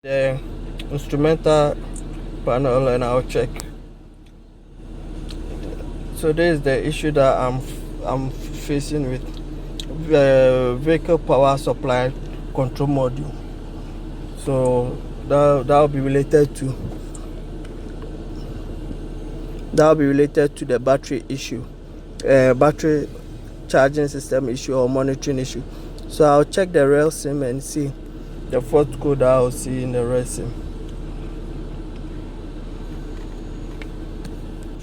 the instrumental panel and I'll check. So this is the issue that I'm facing with the vehicle power supply control module. So that'll be related to the battery issue, battery charging system issue or monitoring issue. So I'll check the rail sim and see the fault code that I'll see in the rail sim.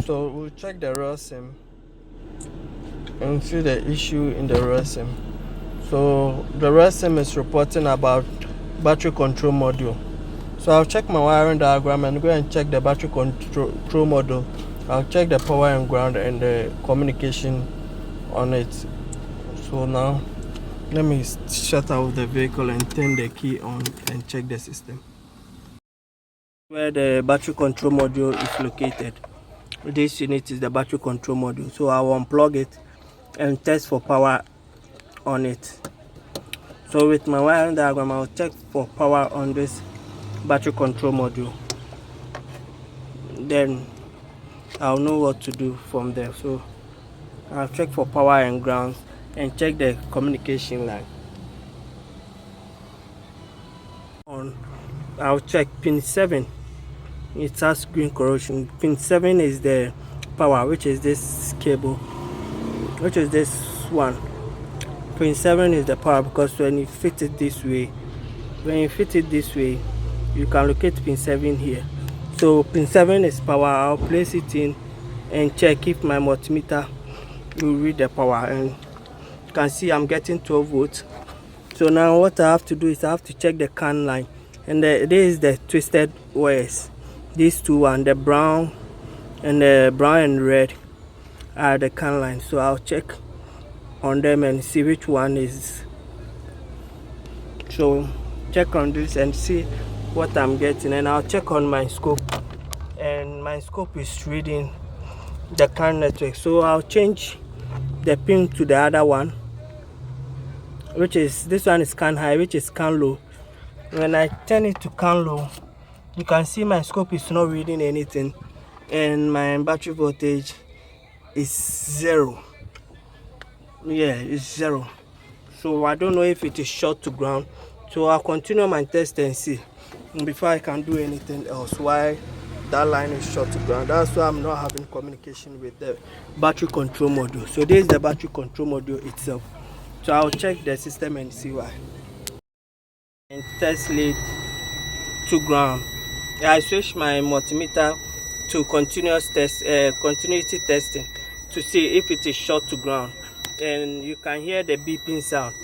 So we'll check the rail sim and see the issue in the rail sim. So the rail sim is reporting about battery control module. So I'll check my wiring diagram and go and check the battery control module. I'll check the power and ground and the communication on it. So now let me shut out the vehicle and turn the key on and check the system. Where the battery control module is located. This unit is the battery control module. So I'll unplug it and test for power on it. So with my wiring diagram, I'll check for power on this battery control module. Then I'll know what to do from there. So I'll check for power and ground and check the communication line. I'll check pin 7. It has green corrosion. Pin 7 is the power, which is this cable, which is this one. Pin 7 is the power because when you fit it this way, you can locate pin 7 here. So pin 7 is power. I'll place it in and check if my multimeter will read the power, and you can see I'm getting 12 volts. So now what I have to do is I have to check the CAN line, and this is the twisted wires. These two, and the brown and red are the CAN line. So I'll check on them and see which one is. So check on this and see what I'm getting, and I'll check on my scope, and my scope is reading the CAN network. So I'll change the pin to the other one, which is this one is CAN high, which is CAN low. When I turn it to CAN low, you can see my scope is not reading anything and my battery voltage is 0. Yeah, it's 0. So I don't know if it is short to ground. So I'll continue my test and see before I can do anything else why that line is short to ground. That's why I'm not having communication with the battery control module. So this is the battery control module itself. So I'll check the system and see why. And test lead to ground. I switch my multimeter to continuity testing to see if it is short to ground, and you can hear the beeping sound.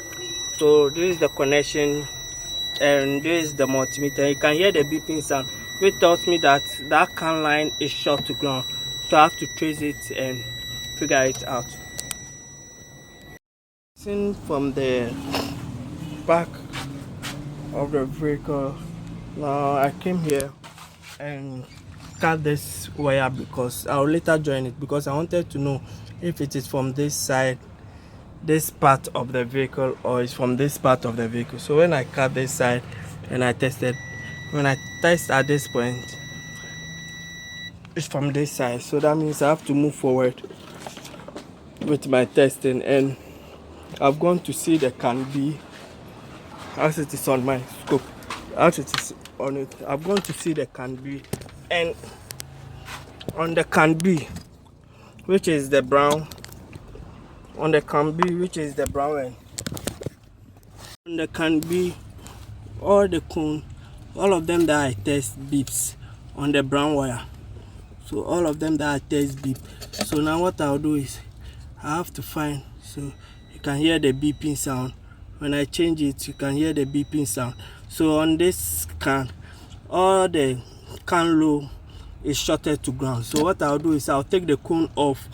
So this is the connection and this is the multimeter. You can hear the beeping sound, which tells me that that CAN line is short to ground. So I have to trace it and figure it out. Seen from the back of the vehicle, now I came here and cut this wire because I'll later join it, because I wanted to know if it is from this side, this part of the vehicle, or it's from this part of the vehicle. So when I cut this side and I tested, when I test at this point, it's from this side. So that means I have to move forward with my testing, and I've gone to see the CAN B as it is on my scope, as it is on it. I've gone to see the CAN B, and on the CAN B, which is the brown, on the CAN B, which is the brown end, on the CAN B, all the cone, all of them that I test beeps on the brown wire. So all of them that I test beep. So now what I'll do is I have to find, so you can hear the beeping sound. When I change it, you can hear the beeping sound. So on this CAN, all the CAN low is shorted to ground. So what I'll do is I'll take the cone off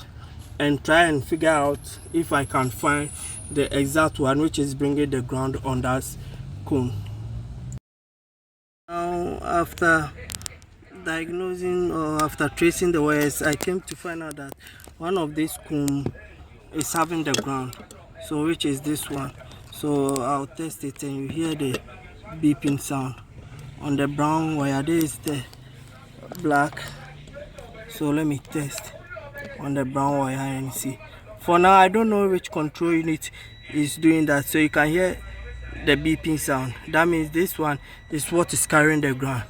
and try and figure out if I can find the exact one which is bringing the ground on that cone. Now after diagnosing or after tracing the wires, I came to find out that one of these cone is having the ground, so which is this one. So I'll test it and you hear the beeping sound. on the brown wire. This is the black. So let me test on the brown wire and see. For now, I don't know which control unit is doing that. So you can hear the beeping sound. That means this one is what is carrying the ground.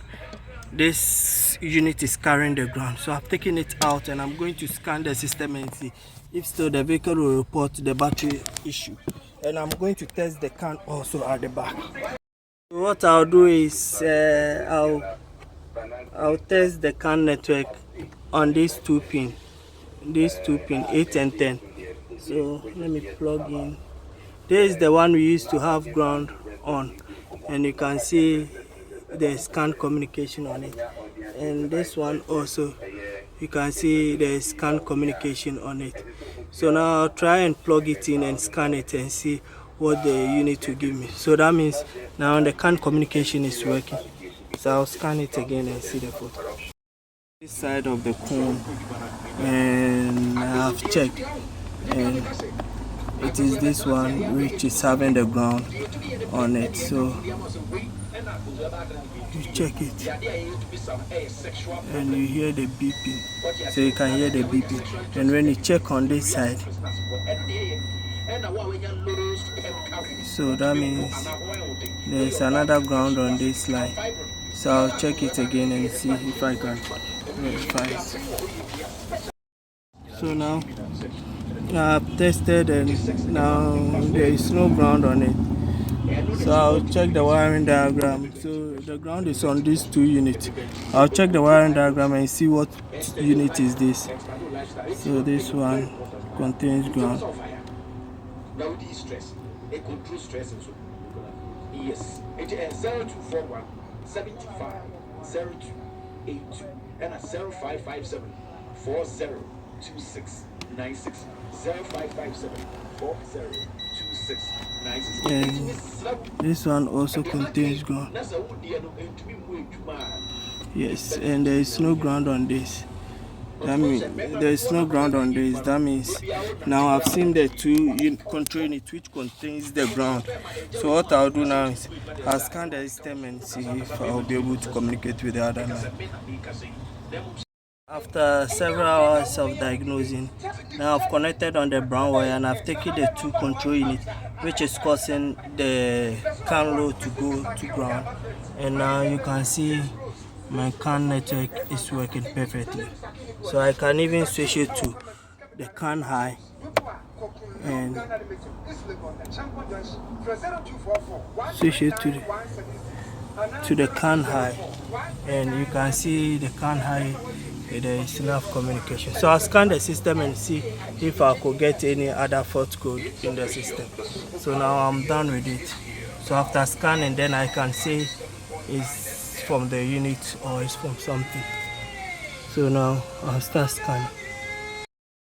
This unit is carrying the ground. So I've taken it out and I'm going to scan the system and see if still the vehicle will report the battery issue. And I'm going to test the CAN also at the back. So what I'll do is I'll test the CAN network on these two pin 8 and 10. So let me plug in. This is the one we used to have ground on, and you can see there's CAN communication on it. And this one also, you can see there's CAN communication on it. So now I'll try and plug it in and scan it and see what the unit will give me. So that means now the CAN communication is working. So I'll scan it again and see the photo. This side of the cone, and I've checked, and it is this one which is having the ground on it. So you check it and you hear the beeping. So you can hear the beeping, and when you check on this side, so that means there's another ground on this line. So I'll check it again and see if I can verify it. So now I've tested and now there is no ground on it. So I'll check the wiring diagram. So the ground is on these two units. I'll check the wiring diagram and see what unit is this. So this one contains ground. Yes, it is 0241 75 0282 and a 0557 4026 96 0557 4026 96. And this one also contains ground. Yes, and there is no ground on this. That means there is no ground on this. That means now I've seen the two control unit which contains the ground. So what I'll do now is I'll scan the system and see if I'll be able to communicate with the other line. After several hours of diagnosing, now I've connected on the brown wire and I've taken the two control units which is causing the CAN load to go to ground. And now you can see my CAN network is working perfectly. So I can even switch it to the CAN high and switch it to the CAN high, and you can see the CAN high, there is enough communication. So I'll scan the system and see if I could get any other fault code in the system. So now I'm done with it. So after scanning, then I can say it's from the unit or it's from something. So now I'll start scanning.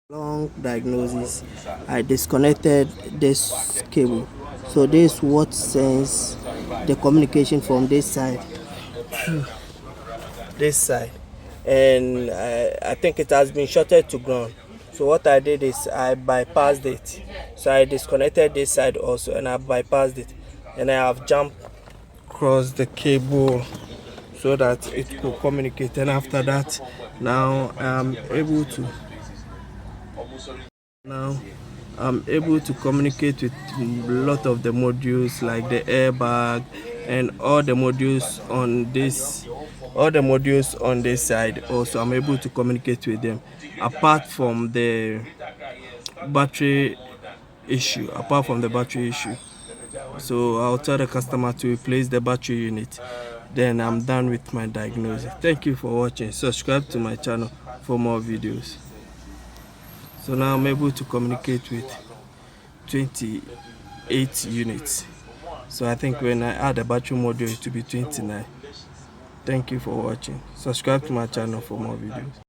Long diagnosis, I disconnected this cable. So this what sends the communication from this side to this side, and I think it has been shorted to ground. So what I did is I bypassed it. So I disconnected this side also and I bypassed it, and I have jumped across the cable so that it could communicate. And after that, now I'm able to communicate with a lot of the modules like the airbag and all the modules on this side. Also I'm able to communicate with them apart from the battery issue. So I'll tell the customer to replace the battery unit. Then I'm done with my diagnosis. Thank you for watching. Subscribe to my channel for more videos. So now I'm able to communicate with 28 units. So I think when I add a battery module, it will be 29. Thank you for watching. Subscribe to my channel for more videos.